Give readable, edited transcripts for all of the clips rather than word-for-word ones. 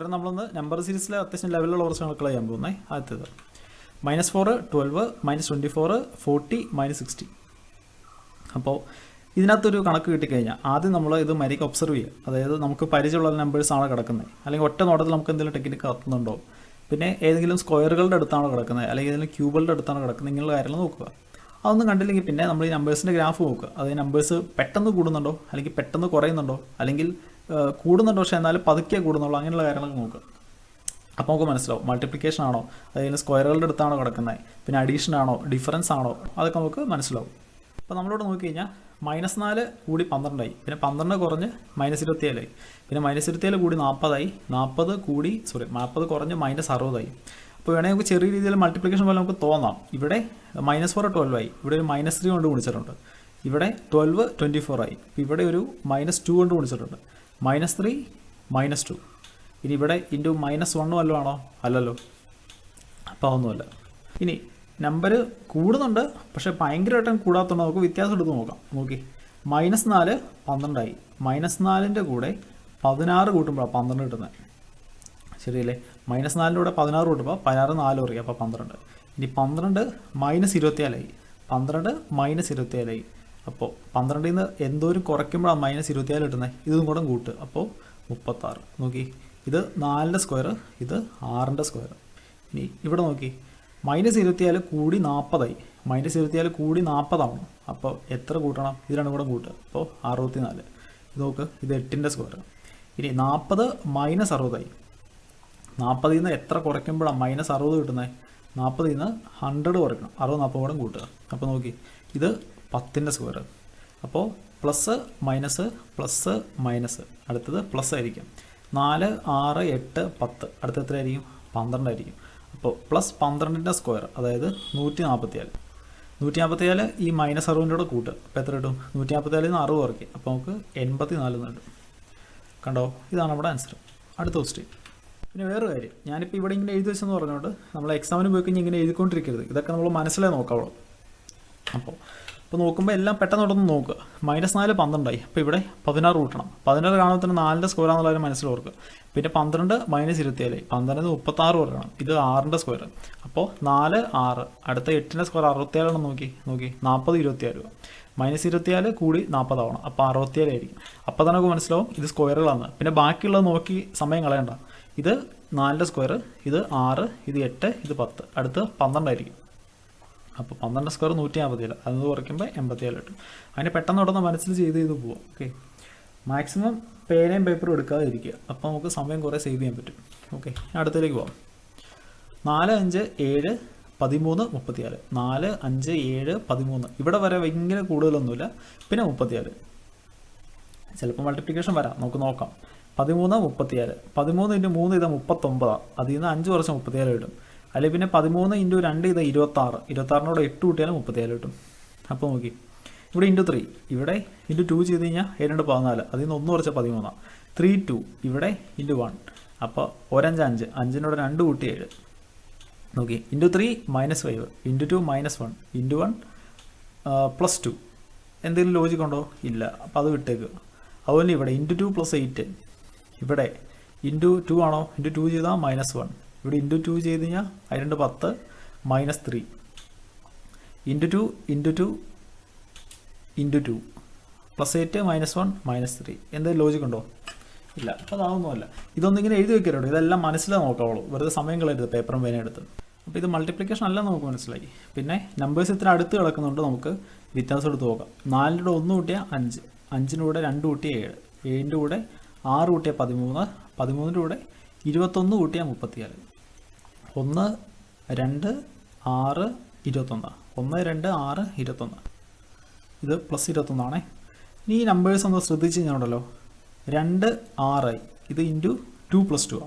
കൂട്ടർ നമ്മളൊന്ന് നമ്പർ സീരീസിലെ അത്യാവശ്യം ലെവലുള്ള കുറച്ച് കണക്കുകൾ ചെയ്യാൻ പോകുന്നത്. ആദ്യത്തേത് -4, 12, -24, 40, -60. അപ്പോൾ ഇതിനകത്തൊരു കണക്ക് കിട്ടിക്കഴിഞ്ഞാൽ ആദ്യം നമ്മൾ ഇത് മര്യാദയ്ക്ക് ഒബ്സർവ് ചെയ്യുക. അതായത് നമുക്ക് പരിചയമുള്ള നമ്പേഴ്സാണ് കിടക്കുന്നത്, അല്ലെങ്കിൽ ഒറ്റ നോട്ടത്തിൽ നമുക്ക് എന്തെങ്കിലും ടെക്നിക്ക് കത്തുന്നുണ്ടോ, പിന്നെ ഏതെങ്കിലും സ്ക്വയറുകളുടെ അടുത്താണോ കിടക്കുന്നത്, അല്ലെങ്കിൽ ഏതെങ്കിലും ക്യൂബുകളുടെ അടുത്താണോ കിടക്കുന്നത്, ഇങ്ങനെയുള്ള കാര്യങ്ങൾ നോക്കുക. അതൊന്നും കണ്ടില്ലെങ്കിൽ പിന്നെ നമ്മൾ ഈ നമ്പേഴ്സിൻ്റെ ഗ്രാഫ് നോക്കുക. അതായത് നമ്പേഴ്സ് പെട്ടെന്ന് കൂടുന്നുണ്ടോ, അല്ലെങ്കിൽ പെട്ടെന്ന് കുറയുന്നുണ്ടോ, അല്ലെങ്കിൽ കൂടുന്നുണ്ടോ പക്ഷേ എന്നാലും പതുക്കെ കൂടുന്നുള്ളൂ, അങ്ങനെയുള്ള കാര്യങ്ങളൊക്കെ നോക്കുക. അപ്പോൾ നമുക്ക് മനസ്സിലാവും മൾട്ടിപ്ലിക്കേഷൻ ആണോ, അതായത് സ്ക്വയറുകളുടെ അടുത്താണോ കിടക്കുന്നത്, പിന്നെ അഡീഷൻ ആണോ, ഡിഫറൻസ് ആണോ, അതൊക്കെ നമുക്ക് മനസ്സിലാവും. അപ്പോൾ നമ്മളിവിടെ നോക്കിക്കഴിഞ്ഞാൽ -4 കൂടി 12 ആയി, പിന്നെ 12 കുറഞ്ഞ് -27 ആയി, പിന്നെ -27 കൂടി 40 ആയി, 40 കുറഞ്ഞ് -60 ആയി. അപ്പോൾ വേണമെങ്കിൽ നമുക്ക് ചെറിയ രീതിയിൽ മൾട്ടിപ്ലിക്കേഷൻ പോലെ നമുക്ക് തോന്നാം. ഇവിടെ -4 12 ആയി, ഇവിടെ ഒരു -3 കൊണ്ട് ഗുണിച്ചിട്ടുണ്ട്, ഇവിടെ 12 24 ആയി, ഇവിടെ ഒരു -2 കൊണ്ട് ഗുണിച്ചിട്ടുണ്ട്, -3 -2. ഇനി ഇവിടെ ഇൻറ്റു -1 വല്ലതും ആണോ? അല്ലല്ലോ, അപ്പോൾ അതൊന്നുമല്ല. ഇനി നമ്പർ കൂടുന്നുണ്ട് പക്ഷേ ഭയങ്കരമായിട്ടും കൂടാത്തതുകൊണ്ട് നമുക്ക് വ്യത്യാസം എടുത്ത് നോക്കാം. നോക്കി -4 12 ആയി, -4ൻ്റെ കൂടെ 16 കൂട്ടുമ്പോഴാണ് 12 കിട്ടുന്നത്. ശരിയല്ലേ? -4ൻ്റെ കൂടെ 16 കൂട്ടുമ്പോൾ 16 4 അറിയാം, അപ്പോൾ 12. ഇനി 12 -24 ആയി, 12 -24 ആയി. അപ്പോൾ 12ൽ നിന്ന് എന്തോരം കുറയ്ക്കുമ്പോഴാണ് -24 കിട്ടുന്നത്. ഇതും കൂടെ കൂട്ടുക, അപ്പോൾ 36. നോക്കി, ഇത് 4ൻ്റെ സ്ക്വയർ, ഇത് 6ൻ്റെ സ്ക്വയർ. ഇനി ഇവിടെ നോക്കി -24 കൂടി 40 ആയി, -24 കൂടി 40 ആവണം. അപ്പോൾ എത്ര കൂട്ടണം? ഇത് രണ്ടും കൂടെ കൂട്ടുക, അപ്പോൾ 64. ഇത് നോക്ക്, ഇത് 8ൻ്റെ സ്ക്വയർ. ഇനി 40 -60 ആയി, 40ൽ നിന്ന് എത്ര കുറയ്ക്കുമ്പോഴാണ് -60 കിട്ടുന്നത്? 40ൽ നിന്ന് 100 കുറയ്ക്കണം, 60 40 കൂടെ കൂട്ടുക. അപ്പോൾ നോക്കി, ഇത് 10ൻ്റെ സ്ക്വയർ. അപ്പോൾ പ്ലസ് മൈനസ് പ്ലസ് മൈനസ്, അടുത്തത് പ്ലസ് ആയിരിക്കും. 4 6 8 10, അടുത്ത എത്ര ആയിരിക്കും? 12 ആയിരിക്കും. അപ്പോൾ പ്ലസ് 12ൻ്റെ സ്ക്വയർ, അതായത് 144. 144 ഈ -60ൻ്റെ കൂടെ കൂട്ടുക, അപ്പോൾ എത്ര കിട്ടും? 144ൽ നിന്ന് 60 കുറയ്ക്കുക, അപ്പോൾ നമുക്ക് 84 കിട്ടും. കണ്ടോ? ഇതാണ് നമ്മുടെ ആൻസർ. അടുത്ത ക്വസ്റ്റ്യൻ. പിന്നെ വേറൊരു കാര്യം, ഞാനിപ്പോൾ ഇവിടെ ഇങ്ങനെ എഴുതി വെച്ചെന്ന് പറഞ്ഞുകൊണ്ട് നമ്മൾ എക്സാമിന് പോയി കഴിഞ്ഞാൽ ഇങ്ങനെ എഴുതിക്കൊണ്ടിരിക്കരുത്. ഇതൊക്കെ നമ്മൾ മനസ്സിലേ നോക്കാവുള്ളൂ. അപ്പോൾ നോക്കുമ്പോൾ എല്ലാം പെട്ടെന്നോട്ടൊന്ന് നോക്കുക. -4 12 ആയി, അപ്പോൾ ഇവിടെ 16 കൂട്ടണം. 16 കാണുമ്പോൾ തന്നെ 4ൻ്റെ സ്ക്വയർ ആണെന്നുള്ളത് മനസ്സിൽ ഓർക്കുക. പിന്നെ 12 -27 ആയി, 12 36 കുറയ്ക്കണം, ഇത് 6ൻ്റെ സ്ക്വയർ. അപ്പോൾ 4 6, അടുത്ത 8ൻ്റെ സ്ക്വയർ 67 ആണെന്ന് നോക്കി 40 27. -24 കൂടി 40 ആവണം, അപ്പോൾ 67 ആയിരിക്കും. അപ്പോൾ തന്നെ നമുക്ക് മനസ്സിലാവും ഇത് സ്ക്വയറുകളാണ്. പിന്നെ ബാക്കിയുള്ളത് നോക്കി സമയം കളയണ്ട. ഇത് 4ൻ്റെ സ്ക്വയർ, ഇത് 6, ഇത് 8, ഇത് 10, അടുത്ത് 12 ആയിരിക്കും. അപ്പോൾ 12ൻ്റെ സ്ക്വയർ 157, അത് കുറയ്ക്കുമ്പോൾ 87 കിട്ടും. അതിനെ പെട്ടെന്ന് ഉടനെ മനസ്സിൽ ചെയ്ത് പോവാം. ഓക്കെ, മാക്സിമം പേനയും പേപ്പറും എടുക്കാതെ ഇരിക്കുക, അപ്പോൾ നമുക്ക് സമയം കുറേ സേവ് ചെയ്യാൻ പറ്റും. ഓക്കെ, അടുത്തേക്ക് പോവാം. 4 5 7 13 34, 4 5 7 13, ഇവിടെ വരെ ഭയങ്കര കൂടുതലൊന്നുമില്ല. പിന്നെ 34, ചിലപ്പോൾ മൾട്ടിപ്ലിക്കേഷൻ വരാം, നമുക്ക് നോക്കാം. 13 34, 13 × 3 ഇത് 39, അതിൽ നിന്ന് 5 കുറച്ച് 37 കിട്ടും. അല്ലെങ്കിൽ പിന്നെ 13 × 2 ഇത് 26, 26നോട് 8 കൂട്ടിയാലും 37 കിട്ടും. അപ്പോൾ നോക്കി, ഇവിടെ ×3, ഇവിടെ ×2 ചെയ്ത് കഴിഞ്ഞാൽ 7 × 14, അതിൽ നിന്ന് 1 കുറച്ച് 13, 3 2, ഇവിടെ ×1, അപ്പോൾ 1 5 5, 5നോട് 2 കൂട്ടി 7. നോക്കി, ×3 -5, ×2 -1, ×1 +2. എന്തെങ്കിലും ലോജിക് ഉണ്ടോ? ഇല്ല, അപ്പോൾ അത് വിട്ടേക്ക്. അതുപോലെ ഇവിടെ ×2 + 8, ഇവിടെ ×2 ആണോ? ×2 ചെയ്താൽ -1, ഇവിടെ ×2 ചെയ്ത് കഴിഞ്ഞാൽ 2 10 -3, ×2 ×2 ×2 +8 -1 -3. എന്തെങ്കിലും ലോജിക് ഉണ്ടോ? ഇല്ല, അപ്പോൾ അതൊന്നുമല്ല. ഇതൊന്നും ഇങ്ങനെ എഴുതി വെക്കരുത്, ഇതെല്ലാം മനസ്സിലാ നോക്കാവുള്ളൂ, വെറുതെ സമയം കളയരുത് പേപ്പറും പേന എടുത്ത്. അപ്പോൾ ഇത് മൾട്ടിപ്ലിക്കേഷൻ അല്ല, നമുക്ക് മനസ്സിലായി. പിന്നെ നമ്പേഴ്സ് ഇത്ര അടുത്ത് കിടക്കുന്നുണ്ട്, നമുക്ക് വ്യത്യാസം എടുത്ത് നോക്കാം. 4ൻ്റെ കൂടെ 1 കൂട്ടിയാൽ 5, 5ൻ്റെ കൂടെ 2 കൂട്ടിയാൽ 7, 7ൻ്റെ കൂടെ 6 കൂട്ടിയാൽ 13, 13ൻ്റെ കൂടെ 21 കൂട്ടിയാൽ 34. 1 2 6 21, 1 2 6 21, ഇത് +21 ആണേ. ഇനി ഈ നമ്പേഴ്സ് ഒന്ന് ശ്രദ്ധിച്ച് കഴിഞ്ഞാൽ 2 6 ആയി, ഇത് ×2 + 2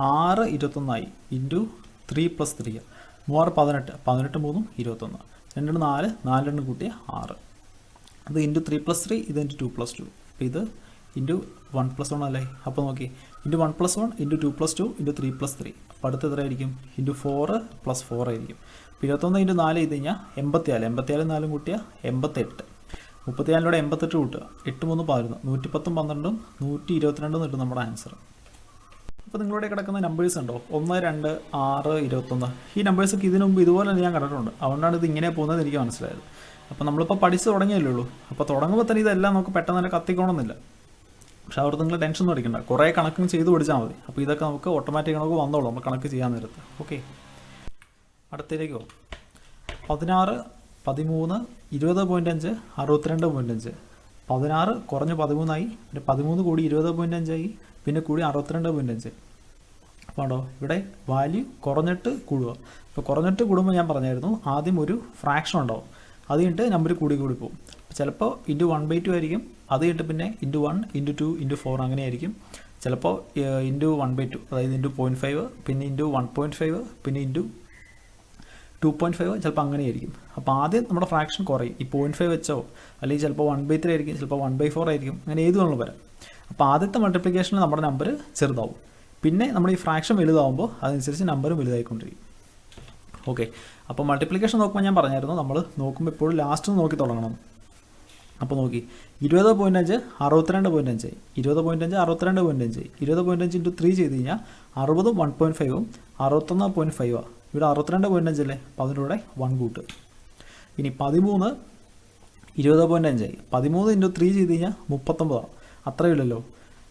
6 21 ആയി, ×3 + 3, 3 18, 18 3 21, 2 4, 4 കൂട്ടിയ 6, അത് ×3 + 3, ഇത് ×2 + 2, അപ്പോൾ ഇത് ×1 + 1 അല്ലേ. അപ്പോൾ നോക്കി, ×1 + 1, ×2 + 2, ×3 + 3, അപ്പോൾ അടുത്ത് എത്രയായിരിക്കും? ×4 + 4 ആയിരിക്കും. 21 × 4 ചെയ്ത് കഴിഞ്ഞാൽ 84, 84 4 കൂട്ടിയാൽ 88, 34 88 കൂട്ടുക, 8 3 11, 110 12 122 കിട്ടും നമ്മുടെ ആൻസർ. അപ്പോൾ നിങ്ങളുടെ കിടക്കുന്ന നമ്പേഴ്സ് ഉണ്ടോ 1, 2, 6, 21 ഈ നമ്പേഴ്സൊക്കെ ഇതിനു മുമ്പ് ഇതുപോലെ തന്നെ ഞാൻ കണ്ടിട്ടുണ്ട്. അതുകൊണ്ടാണ് ഇത് ഇങ്ങനെ പോകുന്നത് എനിക്ക് മനസ്സിലായത്. അപ്പോൾ നമ്മളിപ്പോൾ പഠിച്ച് തുടങ്ങിയല്ലേ ഉള്ളൂ. അപ്പോൾ തുടങ്ങുമ്പോൾ തന്നെ ഇതെല്ലാം നമുക്ക് പെട്ടെന്ന് തന്നെ കത്തിക്കണമെന്നില്ല. പക്ഷേ അവിടെ നിങ്ങൾ ടെൻഷൻ ഒന്നും അടിക്കണ്ട, കുറേ കണക്കും ചെയ്ത് പഠിച്ചാൽ മതി. അപ്പോൾ ഇതൊക്കെ നമുക്ക് ഓട്ടോമാറ്റിക് കണക്ക് വന്നോളൂ നമ്മൾ കണക്ക് ചെയ്യാൻ നേരത്ത്. ഓക്കെ, അടുത്തതിലേക്ക് പോകും. 16, 13, 20.5, 62.5. 16 കുറഞ്ഞ് 13 പിന്നെ 13 കൂടി 20.5 പിന്നെ കൂടി 62.5. അപ്പോൾ ഉണ്ടോ ഇവിടെ വാല്യൂ കുറഞ്ഞിട്ട് കൂടുക. അപ്പോൾ കുറഞ്ഞിട്ട് കൂടുമ്പോൾ ഞാൻ പറഞ്ഞായിരുന്നു ആദ്യം ഒരു ഫ്രാക്ഷൻ ഉണ്ടാവും, അത് കഴിഞ്ഞിട്ട് നമ്പർ കൂടി പോകും. ചിലപ്പോൾ ഇൻറ്റു 1/2 ആയിരിക്കും, അത് കഴിഞ്ഞിട്ട് പിന്നെ ഇൻറ്റു 1, ഇൻറ്റു 2, ഇൻറ്റു 4 അങ്ങനെയായിരിക്കും. ചിലപ്പോൾ ഇൻറ്റു 1/2 അതായത് ഇൻറ്റു 0.5 പിന്നെ ഇൻറ്റു 1.5 പിന്നെ ഇൻറ്റു 2.5 ചിലപ്പോൾ അങ്ങനെയായിരിക്കും. അപ്പോൾ ആദ്യം നമ്മുടെ ഫ്രാക്ഷൻ കുറയും. ഈ 0.5 വെച്ചോ അല്ലെങ്കിൽ ചിലപ്പോൾ 1/3 ആയിരിക്കും, ചിലപ്പോൾ 1/4 ആയിരിക്കും, അങ്ങനെ ഏത് വേണമെങ്കിലും വരാം. അപ്പോൾ ആദ്യത്തെ മൾട്ടിപ്ലിക്കേഷനിൽ നമ്മുടെ നമ്പർ ചെറുതാവും. പിന്നെ നമ്മൾ ഈ ഫ്രാക്ഷൻ വലുതാവുമ്പോൾ അതനുസരിച്ച് നമ്പറും വലുതായിക്കൊണ്ടിരിക്കും. ഓക്കെ, അപ്പോൾ മൾട്ടിപ്ലിക്കേഷൻ നോക്കുമ്പോൾ ഞാൻ പറഞ്ഞായിരുന്നു നമ്മൾ നോക്കുമ്പോൾ എപ്പോഴും ലാസ്റ്റ് നോക്കി തുടങ്ങണം. അപ്പോൾ നോക്കി 20.5 62.5, 20.5 62.5, 20.5 ഇൻറ്റു 3 ചെയ്ത് കഴിഞ്ഞാൽ 60 1.5 61.5. ഇവിടെ 62.5 അല്ലേ, അപ്പോൾ അതിൻ്റെ കൂടെ 1 കൂട്ട്. ഇനി 13 20.5, 13 ഇൻറ്റു 3 ചെയ്ത് കഴിഞ്ഞാൽ 39. അത്രയില്ലല്ലോ.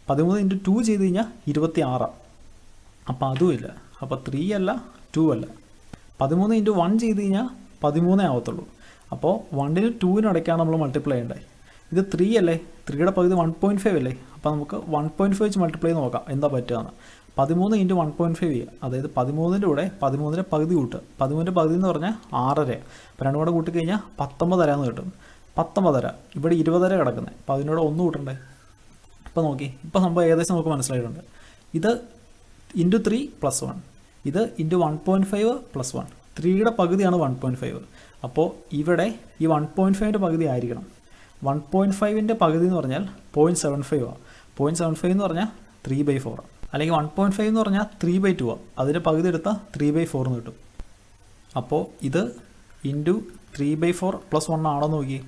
13 ഇൻറ്റു 2 ചെയ്ത് കഴിഞ്ഞാൽ 26. അപ്പോൾ അതുമില്ല. അപ്പോൾ 3 അല്ല 2 അല്ല. 13 ഇൻറ്റു 1 ചെയ്ത് കഴിഞ്ഞാൽ 13 ആവത്തുള്ളൂ. അപ്പോൾ 1നും 2നും ഇടയ്ക്കാണ് നമ്മൾ മൾട്ടിപ്ലൈ ചെയ്യേണ്ടത്. ഇത് 3 അല്ലേ, 3യുടെ പകുതി 1.5 അല്ലേ. അപ്പോൾ നമുക്ക് 1.5 വെച്ച് മൾട്ടിപ്ലൈ ചെയ്ത് നോക്കാം എന്താ പറ്റുകയെന്ന്. 13 ഇൻറ്റു 1.5 ചെയ്യുക, അതായത് 13ൻ്റെ കൂടെ 13ൻ്റെ പകുതി കൂട്ടുക. 13ൻ്റെ പകുതി എന്ന് പറഞ്ഞാൽ 6.5. അപ്പോൾ രണ്ടും കൂടെ കൂട്ടിക്കഴിഞ്ഞാൽ 19.5 കിട്ടും. 19.5 ഇവിടെ 20 കിടക്കുന്നത്, അപ്പോൾ അതിനോട് 1 കൂട്ടണ്ടേ. ഇപ്പോൾ നോക്കി, ഇപ്പോൾ സംഭവം ഏകദേശം നമുക്ക് മനസ്സിലായിട്ടുണ്ട്. ഇത് ഇൻറ്റു 3 + 1, ഇത് ഇൻറ്റു 1.5 + 1. 3യുടെ പകുതിയാണ് 1.5. അപ്പോൾ ഇവിടെ ഈ 1.5ൻ്റെ പകുതി ആയിരിക്കണം. 1.5ൻ്റെ പകുതി എന്ന് പറഞ്ഞാൽ 0.75 ആണ്. 0.75 എന്ന് പറഞ്ഞാൽ 3/4. അല്ലെങ്കിൽ 1.5 എന്ന് പറഞ്ഞാൽ 3/2 ആണ്. അതിൻ്റെ പകുതി എടുത്താൽ 3/4 എന്ന് കിട്ടും. അപ്പോൾ ഇത് ഇൻറ്റു 3/4 + 1 ആണോ നോക്കി.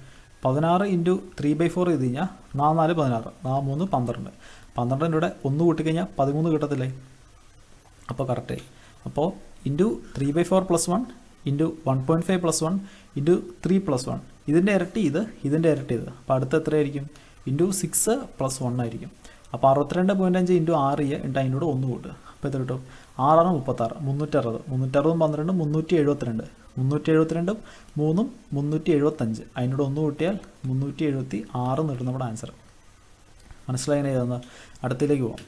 16 ഇൻറ്റു 3/4 ചെയ്ത് കഴിഞ്ഞാൽ 4 4 16, 4 3 12. 12ൻ്റെ കൂടെ 1 കൂട്ടിക്കഴിഞ്ഞാൽ 13 കിട്ടത്തില്ലേ. അപ്പോൾ കറക്റ്റ്. അപ്പോൾ ഇൻറ്റു 3/4 + 1 ഇൻറ്റു 1.5 + 1 ഇൻറ്റു 3 + 1. ഇതിൻ്റെ ഇരട്ടി ഇത്, ഇതിൻ്റെ ഇരട്ടി ഇത്. അപ്പോൾ അടുത്ത എത്രയായിരിക്കും? ഇൻറ്റു 6 + 1 ആയിരിക്കും. അപ്പോൾ 62.5 ഇൻറ്റു 6 എന്നിട്ട് അതിൻ്റെ കൂടെ 1 കൂട്ടുക. അപ്പോൾ എത്ര കിട്ടും? 6 36, 360, 360 12 372, 372 3 375. അതിനോട് 1 കൂട്ടിയാൽ 376 കിട്ടും നമ്മുടെ ആൻസർ. മനസ്സിലായി ഏതെന്ന്? അടുത്തിലേക്ക് പോകാം.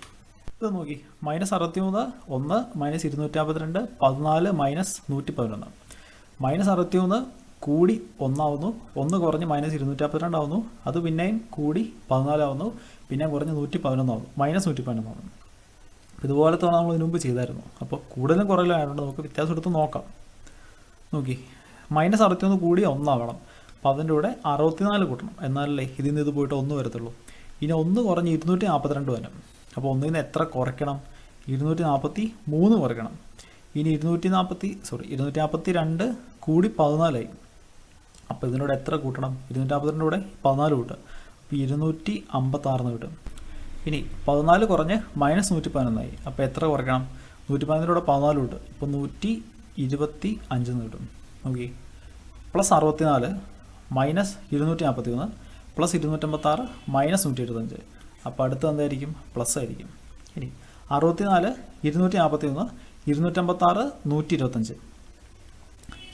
ഇത് നോക്കി, -63 1 -252 14 -111. -63 കൂടി 1 ആവുന്നു, 1 കുറഞ്ഞ് -252 ആവുന്നു, അത് പിന്നെയും കൂടി 14 ആവുന്നു, പിന്നെയും കുറഞ്ഞ് 111 ആവുന്നു, -111 ആവുന്നു. ഇതുപോലത്തെ നമ്മൾ ഇതിനു മുമ്പ് ചെയ്തായിരുന്നു. അപ്പോൾ കൂടുതലും കുറയിലും ആയതുകൊണ്ട് നമുക്ക് വ്യത്യാസം എടുത്ത് നോക്കാം. നോക്കി, -61 കൂടി 1 ആവണം, അപ്പോൾ അതിൻ്റെ കൂടെ 64 കൂട്ടണം, എന്നാലല്ലേ ഇതിൽ നിന്ന് ഇത് പോയിട്ട് 1 വരത്തുള്ളൂ. ഇനി 1 കുറഞ്ഞ് 242 വരും. അപ്പോൾ 1ൽ നിന്ന് എത്ര കുറയ്ക്കണം? 243 കുറയ്ക്കണം. ഇനി 242 കൂടി 14 ആയി. അപ്പോൾ ഇതിനോട് എത്ര കൂട്ടണം? 242 കൂടെ 14 കൂട്ടുക, അപ്പോൾ 256 കിട്ടും. ഇനി 14 കുറഞ്ഞ് -111 ആയി. അപ്പോൾ എത്ര കുറയ്ക്കണം? 111 14 കൂട്ടുക, ഇപ്പോൾ 125 കിട്ടും. നോക്കി, +64 -241 +256 -125. അപ്പോൾ അടുത്ത് എന്തായിരിക്കും? പ്ലസ് ആയിരിക്കും. ഇനി 64 241 256 125.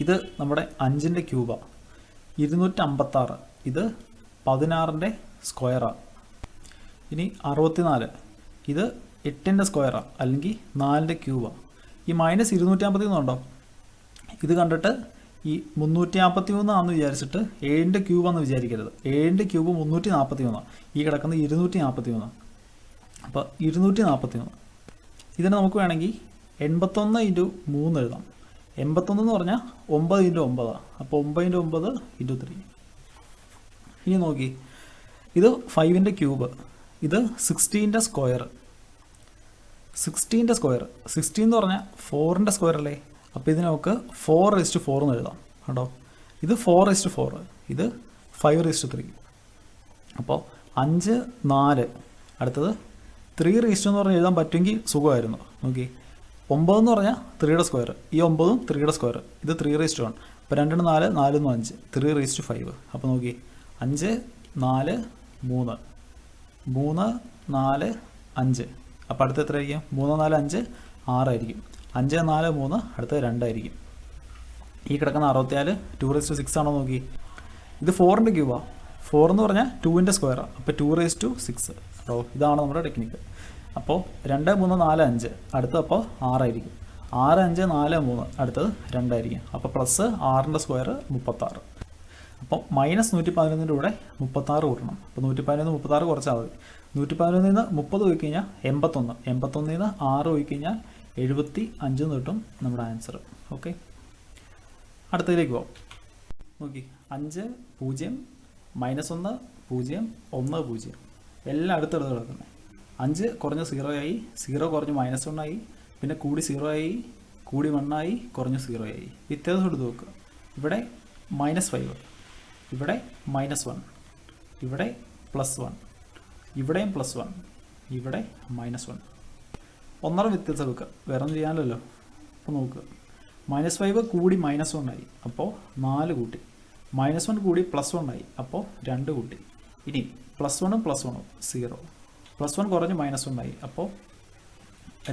ഇത് നമ്മുടെ 5ൻ്റെ ക്യൂബാണ്. 256 ഇത് 16ൻ്റെ സ്ക്വയറാണ്. ഇനി 64 ഇത് 8ൻ്റെ സ്ക്വയറാണ്, അല്ലെങ്കിൽ 4ൻ്റെ ക്യൂബാണ്. ഈ -253 ഉണ്ടോ? ഇത് കണ്ടിട്ട് ഈ 343 ആണെന്ന് വിചാരിച്ചിട്ട് 7ൻ്റെ ക്യൂബാണെന്ന് വിചാരിക്കരുത്. 7ൻ്റെ ക്യൂബ് 343, ഈ കിടക്കുന്നത് 243. അപ്പോൾ 243 ഇതിനെ നമുക്ക് വേണമെങ്കിൽ 81 × 3 എഴുതാം. 81 എന്ന് പറഞ്ഞാൽ 9 × 9, അപ്പോൾ 9 × 9 × 3. ഇനി നോക്കി, ഇത് 5ൻ്റെ ക്യൂബ്, ഇത് 16ൻ്റെ സ്ക്വയർ. 16ൻ്റെ സ്ക്വയർ, 16 എന്ന് പറഞ്ഞാൽ 4ൻ്റെ സ്ക്വയർ അല്ലേ. അപ്പോൾ ഇതിനെ നമുക്ക് 4/4 എന്ന് എഴുതാം. കേട്ടോ, ഇത് 4/4, ഇത് 5/3. അപ്പോൾ 5 4, അടുത്തത് 3 എന്ന് പറഞ്ഞാൽ എഴുതാൻ പറ്റുമെങ്കിൽ സുഖമായിരുന്നു. നോക്കി, 9 എന്ന് പറഞ്ഞാൽ 3യുടെ സ്ക്വയർ, ഈ 9ഉം 3യുടെ സ്ക്വയർ, ഇത് 3:1. അപ്പോൾ 2 4 4 5 3:5. അപ്പോൾ നോക്കി, 5 4 3 3 4 5. അപ്പോൾ അടുത്ത് എത്ര ആയിരിക്കും? 3 4 5 6 ആയിരിക്കും. 5 4 3 അടുത്തത് 2 ആയിരിക്കും. ഈ കിടക്കുന്ന 64 2:6 ആണോ? നോക്കി, ഇത് 4ൻ്റെ ക്യൂബാണ്. 4 എന്ന് പറഞ്ഞാൽ 2ൻ്റെ സ്ക്വയറാണ്. അപ്പോൾ 2:6. അപ്പോൾ ഇതാണ് നമ്മുടെ ടെക്നിക്ക്. അപ്പോൾ 2 3 4 5 അടുത്തത് അപ്പോൾ 6 ആയിരിക്കും. 6 5 4 3 അടുത്തത് 2 ആയിരിക്കും. അപ്പോൾ പ്ലസ് 6ൻ്റെ സ്ക്വയർ 36. അപ്പോൾ -111ൻ്റെ കൂടെ 36 കൂട്ടണം. അപ്പോൾ 111 36 കുറച്ചാൽ മതി. 111 നിന്ന് 30 പോയി കഴിഞ്ഞാൽ 81. 81 നിന്ന് 6 പോയി കഴിഞ്ഞാൽ 75 കിട്ടും നമ്മുടെ ആൻസർ. ഓക്കെ, അടുത്തതിലേക്ക് പോകാം. നോക്കി, 5 0 -1 0 1 0 എല്ലാം അടുത്തടുത്ത് കിടക്കുന്നത്. 5 കുറഞ്ഞ് 0 ആയി, 0 കുറഞ്ഞ് -1 ആയി, പിന്നെ കൂടി 0 ആയി, കൂടി 1 ആയി, കുറഞ്ഞ് 0 ആയി. വ്യത്യാസം എടുത്ത് നോക്കുക. ഇവിടെ -5, ഇവിടെ -1, ഇവിടെ +1, ഇവിടെയും +1, ഇവിടെ -1. 1 വ്യത്യാസം എടുക്കുക, വേറെ ഒന്നും ചെയ്യാനല്ലോ. അപ്പോൾ നോക്കുക, -5 കൂടി -1 ആയി, അപ്പോൾ 4 കൂട്ടി. -1 കൂടി +1 ആയി, അപ്പോൾ 2 കൂട്ടി. ഇനി +1 +1 0, +1 കുറഞ്ഞ് -1 ആയി, അപ്പോൾ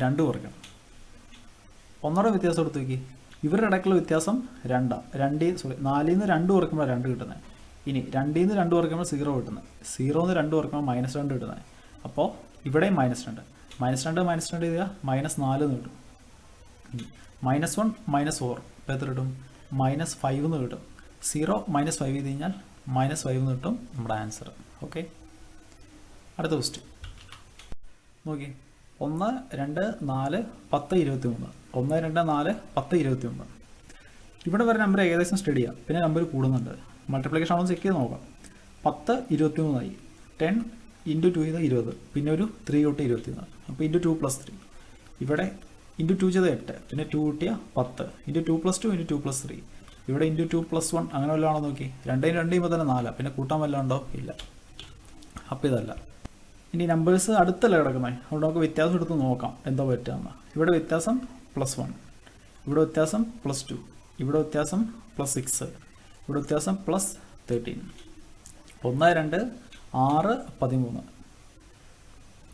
2 കുറയ്ക്കണം. 1 വ്യത്യാസം എടുത്ത് നോക്കി, ഇവരുടെ ഇടയ്ക്കുള്ള വ്യത്യാസം 2. 4ൽ നിന്ന് 2 കുറയ്ക്കുമ്പോൾ 2 കിട്ടുന്നത്. ഇനി 2ൽ നിന്ന് 2 കുറയ്ക്കുമ്പോൾ 0 കിട്ടുന്നത്. 0ൽ നിന്ന് 2 കുറയ്ക്കുമ്പോൾ -2 കിട്ടുന്നത്. അപ്പോൾ ഇവിടെയും -2 -2 ചെയ്താൽ -4 എന്ന് കിട്ടും. -1 -4 ഇപ്പോൾ എത്ര കിട്ടും? -5 എന്ന് കിട്ടും. 0 -5 ചെയ്ത് കഴിഞ്ഞാൽ -5 എന്ന് കിട്ടും നമ്മുടെ ആൻസർ. ഓക്കെ, അടുത്ത ക്വസ്റ്റ്യൻ നോക്കി, 1 2 4 10 23. 1 2 4 10 23. ഇവിടെ വരെ നമ്പർ ഏകദേശം സ്റ്റഡി ചെയ്യാം, പിന്നെ നമ്പർ കൂടുന്നുണ്ട്. മൾട്ടിപ്ലിക്കേഷൻ ആണോ ചെക്ക് ചെയ്ത് നോക്കാം. 10 23 ആയി. 10 × 2 ചെയ്താൽ 20, പിന്നെ ഒരു 3 കൂട്ടി 21. അപ്പോൾ × 2 + 3. ഇവിടെ × 2 ചെയ്താൽ 8, പിന്നെ 2 കൂട്ടിയാൽ 10, × 2 + 2 × 2 + 3. ഇവിടെ × 2 + 1 അങ്ങനെ വല്ലതും ആണോ? നോക്കി, 2 × 2 ചെയ്യുമ്പോൾ തന്നെ 4, പിന്നെ കൂട്ടാൻ വല്ലതും ഉണ്ടോ? ഇല്ല. അപ്പോൾ ഇതല്ല. ഇനി നമ്പേഴ്സ് അടുത്തല്ല കിടക്കുന്നത്, അതുകൊണ്ട് നമുക്ക് വ്യത്യാസം എടുത്ത് നോക്കാം എന്താ പറ്റുകയെന്ന്. ഇവിടെ വ്യത്യാസം +1, ഇവിടെ വ്യത്യാസം +2, ഇവിടെ വ്യത്യാസം +6, ഇവിടെ വ്യത്യാസം +13. 1 2 6 13.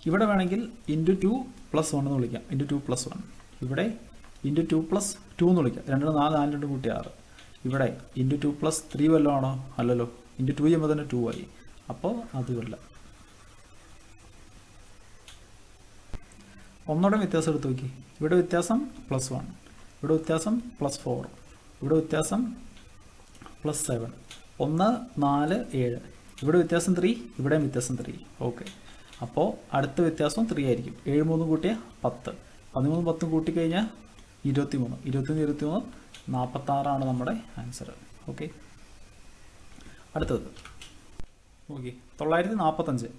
ഇവിടെ വേണമെങ്കിൽ × 2 + 1 എന്ന് വിളിക്കാം. × 2 + 1. ഇവിടെ × 2 + 2 എന്ന് വിളിക്കാം. 2 4 4 2 കൂട്ടി 6. ഇവിടെ × 2 + 3 വല്ലതും ആണോ? അല്ലല്ലോ. × 2 ചെയ്യുമ്പോൾ തന്നെ 2 ആയി. അപ്പോൾ അതുമല്ല. ഒന്നോടെ വ്യത്യാസം എടുത്ത് നോക്കി. ഇവിടെ വ്യത്യാസം +1, ഇവിടെ വ്യത്യാസം +4, ഇവിടെ വ്യത്യാസം +7. 1 4 7. ഇവിടെ വ്യത്യാസം 3, ഇവിടെയും വ്യത്യാസം 3. ഓക്കെ, അപ്പോൾ അടുത്ത വ്യത്യാസം 3 ആയിരിക്കും. 7 3 കൂട്ടിയാൽ 10, 13 10 കൂട്ടിക്കഴിഞ്ഞാൽ 23, 23 23 46 നമ്മുടെ ആൻസർ. ഓക്കെ, അടുത്തത് ഓക്കെ, 945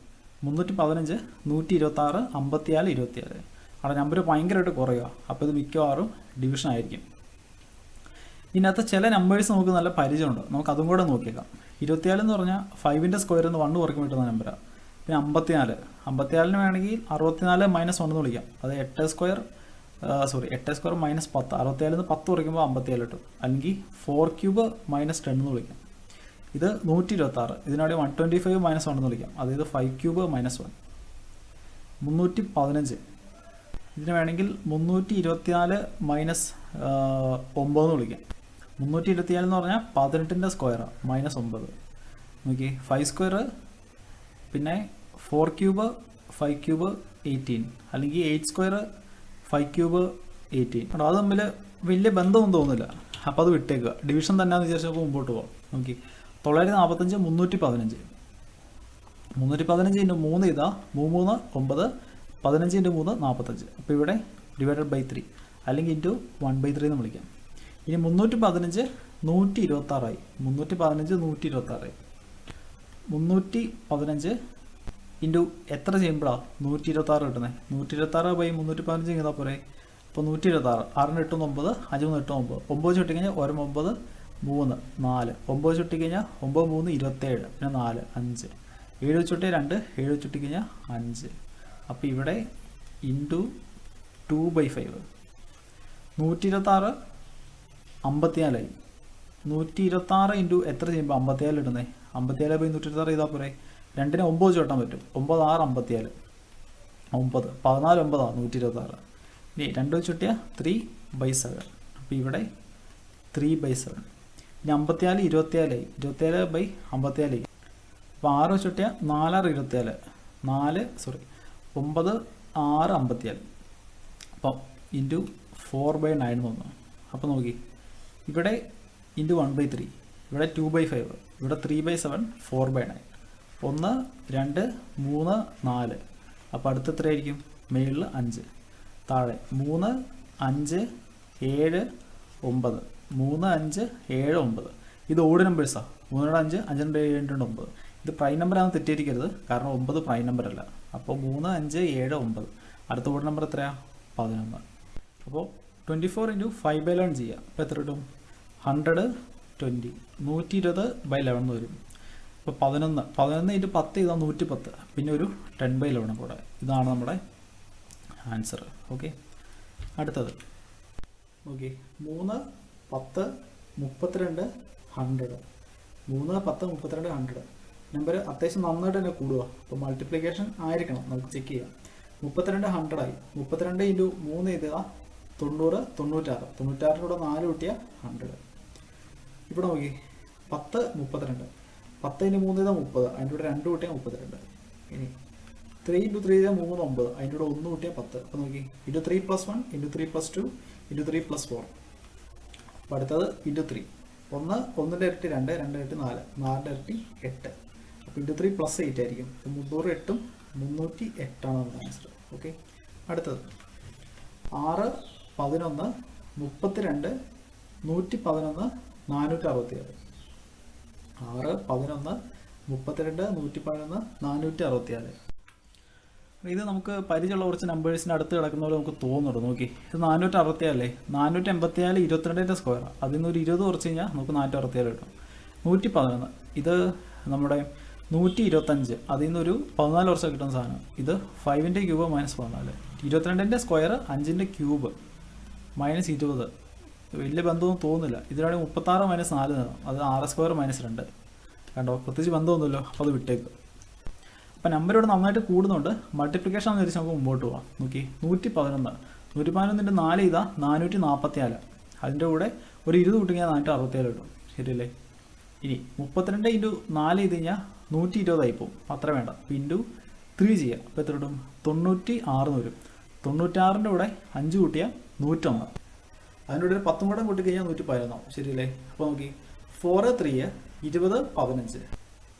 315 126 54 27. അവിടെ നമ്പർ ഭയങ്കരമായിട്ട് കുറയുക. അപ്പോൾ ഇത് മിക്കവാറും ഡിവിഷൻ ആയിരിക്കും. ഇതിനകത്ത് ചില നമ്പേഴ്സ് നമുക്ക് നല്ല പരിചയമുണ്ട്, നമുക്ക് അതും കൂടെ നോക്കിയേക്കാം. 24 എന്ന് പറഞ്ഞാൽ 5ൻ്റെ സ്ക്വയറിൽ നിന്ന് 1 കുറയ്ക്കാൻ കിട്ടുന്ന നമ്പറാണ്. പിന്നെ 54 54ന് വേണമെങ്കിൽ 64 -1 എന്ന് വിളിക്കാം. അത് 8 സ്ക്വയർ -10 64ൽ നിന്ന് 10 കുറയ്ക്കുമ്പോൾ 57 കിട്ടും. അല്ലെങ്കിൽ 4³ -10 എന്ന് വിളിക്കാം. ഇത് 126, ഇതിനവിടെ 125 -1 എന്ന് വിളിക്കാം. അതായത് 5³ -1. 315 ഇതിന് വേണമെങ്കിൽ 324 -9 എന്ന് വിളിക്കാം. 324 എന്ന് പറഞ്ഞാൽ 18ൻ്റെ സ്ക്വയറാണ്, -9. നോക്കി, 5 സ്ക്വയർ പിന്നെ 4³ 5³ 18, അല്ലെങ്കിൽ 8 സ്ക്വയർ 5³ 18. കേട്ടോ, അത് തമ്മിൽ വലിയ ബന്ധമൊന്നും തോന്നുന്നില്ല. അപ്പോൾ അത് വിട്ടേക്കുക, ഡിവിഷൻ തന്നെയാണെന്ന് വിചാരിച്ചപ്പോൾ മുമ്പോട്ട് പോകാം. നോക്കി, 945 315. 315 × 3 ചെയ്താൽ 3 3 9, 15 × 3 45. അപ്പോൾ ഇവിടെ /3 അല്ലെങ്കിൽ × 1/3 എന്ന് വിളിക്കാം. ഇനി 315 126 ആയി. 315 126 ആയി. 315 × എത്ര ചെയ്യുമ്പോഴാണ് 126 കിട്ടുന്നത്? 126/315 ചെയ്താൽ പോരെ. അപ്പോൾ 126, 6 8 9, 5 3 8 9, 9 ചുട്ടിക്കഴിഞ്ഞാൽ 1 9 3 4, 9 ചുട്ടിക്കഴിഞ്ഞാൽ 9 3 27, പിന്നെ 4 5, 7 ചുട്ടി 2, 7 ചുട്ടിക്കഴിഞ്ഞാൽ 5, അപ്പോൾ ഇവിടെ ഇൻറ്റു 2/5 126 54ആയി. 126 ഇൻറ്റു എത്ര ചെയ്യുമ്പോൾ 54 ഇടുന്നേ? 54/126 ചെയ്താൽ പോരെ? 2നെ 9 ചോട്ടാൻ പറ്റും. 9 6 54 9 14 9 126. ഇനി 2 ചുട്ടിയ 3/7. അപ്പോൾ ഇവിടെ 3/7. ഇനി 54 24ആയി. 27/54. അപ്പോൾ 6 ചുട്ടിയ 4 6 24 9 6 54. അപ്പം ഇൻറ്റു 4/9 തോന്നുന്നു. അപ്പോൾ നോക്കി, ഇവിടെ ഇൻറ്റു 1/3, ഇവിടെ 2/5, ഇവിടെ 3/7 4/9. 1 2 3 4. അപ്പോൾ അടുത്ത എത്രയായിരിക്കും? മേളിൽ 5, താഴെ 3 5 7 9. 3 5 7 9. ഇത് ഓഡ് നമ്പേഴ്സാണ്. 3 5 5 2 7 9. ഇത് പ്രൈം നമ്പറാണെന്ന് തെറ്റിയിരിക്കരുത്, കാരണം 9 പ്രൈം നമ്പർ അല്ല. അപ്പോൾ 3 5 7 9. അടുത്ത ഓഡ് നമ്പർ എത്രയാണ്? 11. അപ്പോൾ 24 ഇൻറ്റു 5/11 ചെയ്യുക. അപ്പോൾ എത്ര കിട്ടും? 120. 120/11 വരും. അപ്പോൾ 11 ഇൻറ്റു 10 ഇതാ 110. പിന്നെ ഒരു 10/11 കൂടെ. ഇതാണ് നമ്മുടെ ആൻസർ. ഓക്കെ, അടുത്തത് ഓക്കെ. 3 10 32 100. 3 10 32 100. നമ്പർ അത്യാവശ്യം നന്നായിട്ട് തന്നെ കൂടുക. അപ്പോൾ മൾട്ടിപ്ലിക്കേഷൻ ആയിരിക്കണം, നമുക്ക് ചെക്ക് ചെയ്യാം. 32 100 ആയി. 32 ഇൻറ്റു 3 ചെയ്താൽ 90 96. 96 കൂടെ 4 കൂട്ടിയ 100. ഇവിടെ നോക്കി, 10 32. 10 ഇൻറ്റു 3 ചെയ്താൽ 30. അതിൻ്റെ കൂടെ 2 കൂട്ടിയാൽ 32. ഇനി 3 ഇൻറ്റു 3 ചെയ്താൽ 3 9. അതിൻ്റെ കൂടെ 1 കൂട്ടിയാൽ 10. അപ്പോൾ നോക്കി, ഇൻറ്റു 3 + 1 ഇൻറ്റു 3 + 2 ഇൻറ്റു 3 + 4. അപ്പോൾ അടുത്തത് ഇൻറ്റു 3. 1 1ൻ്റെ ഇരട്ടി 2, 2 ഇരട്ടി 4, 4ൻ്റെ ഇരട്ടി 8. അപ്പോൾ ഇൻറ്റു 3 + 8 ആയിരിക്കും. അപ്പോൾ 308 308 ആണ് നമ്മുടെ ആൻസർ. ഓക്കെ, അടുത്തത് 6 11 32 111 467. 6 11 32 111 467. ഇത് നമുക്ക് പരിചയമുള്ള കുറച്ച് നമ്പേഴ്സിൻ്റെ അടുത്ത് കിടക്കുന്ന പോലെ നമുക്ക് തോന്നുന്നുണ്ട്. നോക്കി, ഇത് 467 484 22ൻ്റെ സ്ക്വയർ. അതിൽ നിന്ന് ഒരു 20 കുറച്ച് കഴിഞ്ഞാൽ നമുക്ക് 467 കിട്ടും. 111 ഇത് നമ്മുടെ 125. അതിൽ നിന്നൊരു 14 കുറച്ച് കിട്ടുന്ന സാധനം. ഇത് 5ൻ്റെ ക്യൂബ് -14. 22ൻ്റെ സ്ക്വയർ 5ൻ്റെ ക്യൂബ് -20. വലിയ ബന്ധമൊന്നും തോന്നുന്നില്ല. ഇതിനാണെങ്കിൽ 36 - 4 അത് 6 സ്ക്വയർ -2. കണ്ടോ, പ്രത്യേകിച്ച് ബന്ധമൊന്നുമില്ലോ. അപ്പോൾ അത് വിട്ടേക്ക്. അപ്പോൾ നമ്പർ ഇവിടെ നന്നായിട്ട് കൂടുന്നുണ്ട്. മൾട്ടിപ്ലിക്കേഷൻ എന്ന് വെച്ചാൽ നമുക്ക് മുമ്പോട്ട് പോകാം. നോക്കി, 111 111ൻ്റെ 4 ചെയ്താൽ 444. അതിൻ്റെ കൂടെ ഒരു 20 കൂട്ടിക്കഴിഞ്ഞാൽ 467 കിട്ടും. ശരിയല്ലേ? ഇനി 32 ഇൻറ്റു 4 ചെയ്ത് കഴിഞ്ഞാൽ 120 ആയിപ്പോവും. അത്ര വേണ്ട. ഇൻറ്റു 3 ചെയ്യാം. അപ്പോൾ എത്ര കിട്ടും? 96 വരും. 96ൻ്റെ കൂടെ 5 കൂട്ടിയാൽ 101. അതിൻ്റെ കൂടെ ഒരു 10 കൂടെ കൂട്ടിക്കഴിഞ്ഞാൽ 111. ശരിയല്ലേ? അപ്പോൾ നോക്കി, 4 3 20 15.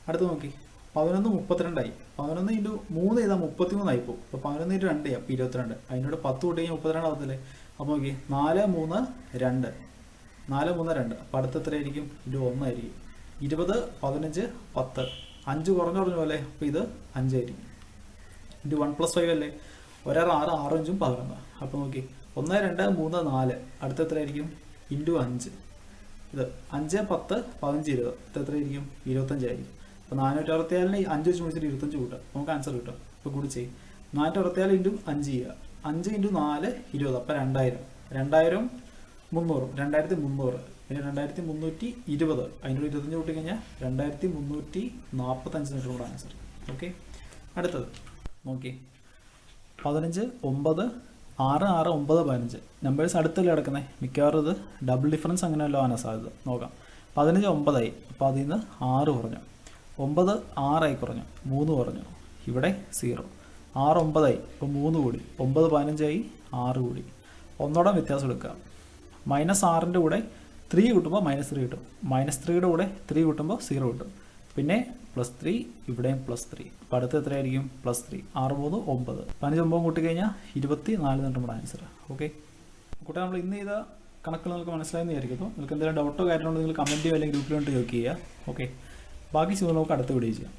അടുത്ത് നോക്കി, 11 32 ആയി. 11 ഇൻറ്റു 3 ചെയ്താൽ 33 ആയിപ്പോവും. അപ്പോൾ 11 ഇൻറ്റു 2 ചെയ്യാം. അപ്പോൾ 22. അതിനോട് 10 കൂട്ടി കഴിഞ്ഞാൽ 32 ആകത്തില്ലേ? അപ്പോൾ നോക്കി, 4 3 2 4 3 2. അപ്പോൾ അടുത്ത എത്രയായിരിക്കും? ഇത് 1 ആയിരിക്കും. 20 15 10. 5 കുറഞ്ഞ പോലെ. അപ്പോൾ ഇത് 5 ആയിരിക്കും. ഇൻറ്റു 1 + 5 അല്ലേ? 1 6 6 5 11. അപ്പോൾ നോക്കി, 1 2 3 4. അടുത്ത എത്രയായിരിക്കും? ഇൻറ്റു 5. ഇത് 5 10 15 20. ഇത് എത്രയായിരിക്കും? 25 ആയിരിക്കും. അപ്പോൾ 464 5 വെച്ച് മുടിച്ചിട്ട് 25 കൂട്ടുക. നമുക്ക് ആൻസർ കിട്ടും. ഇപ്പോൾ കൂടി ചെയ്യും. 464 ഇൻറ്റു 5 ചെയ്യുക. 5 ഇൻറ്റു 4 20. അപ്പോൾ 2000. 2000 300. 2300. പിന്നെ 2320. അതിൻ്റെ 25 കൂട്ടി കഴിഞ്ഞാൽ 2345 കൂടെ ആൻസർ. ഓക്കെ, അടുത്തത് നോക്കി, 15 9 6 6 9 15. നമ്പേഴ്സ് അടുത്തല്ലേ കിടക്കുന്നത്. മിക്കവാറും ഇത് ഡബിൾ ഡിഫറൻസ് അങ്ങനെയല്ലോ ആകാൻ സാധ്യത. നോക്കാം. 15 9 ആയി. അപ്പോൾ അതിൽ നിന്ന് 6 കുറഞ്ഞു. 9 6 ആയി കുറഞ്ഞു. 3 കുറഞ്ഞു. ഇവിടെ 0. 6 9 ആയി. അപ്പോൾ 3 കൂടി. 9 15 ആയി. 6 കൂടി. ഒന്നോടെ വ്യത്യാസം എടുക്കുക. -6ൻ്റെ കൂടെ 3 കൂട്ടുമ്പോൾ -3 കിട്ടും. -3യുടെ കൂടെ 3 കൂട്ടുമ്പോൾ 0 കിട്ടും. പിന്നെ +3 ഇവിടെയും +3. അപ്പോൾ അടുത്ത് എത്രയായിരിക്കും? +3. 6 3 9. 15 9 കൂട്ടിക്കഴിഞ്ഞാൽ 24 നമ്മുടെ ആൻസർ. ഓക്കെ കൂട്ടാൻ, നമ്മൾ ഇന്ന് ചെയ്ത കണക്കുകൾ നിങ്ങൾക്ക് മനസ്സിലായെന്ന് വിചാരിക്കുന്നു. നിങ്ങൾക്ക് എന്തെങ്കിലും ഡൗട്ടോ കാര്യമുണ്ടോ നിങ്ങൾ കമൻറ്റ് ചെയ്യുക അല്ലെങ്കിൽ ഗ്രൂപ്പിലോട്ട് ചോദിക്കുക. ഓക്കെ, ബാക്കി നമുക്ക് അടുത്ത വീഡിയോ ചെയ്യാം.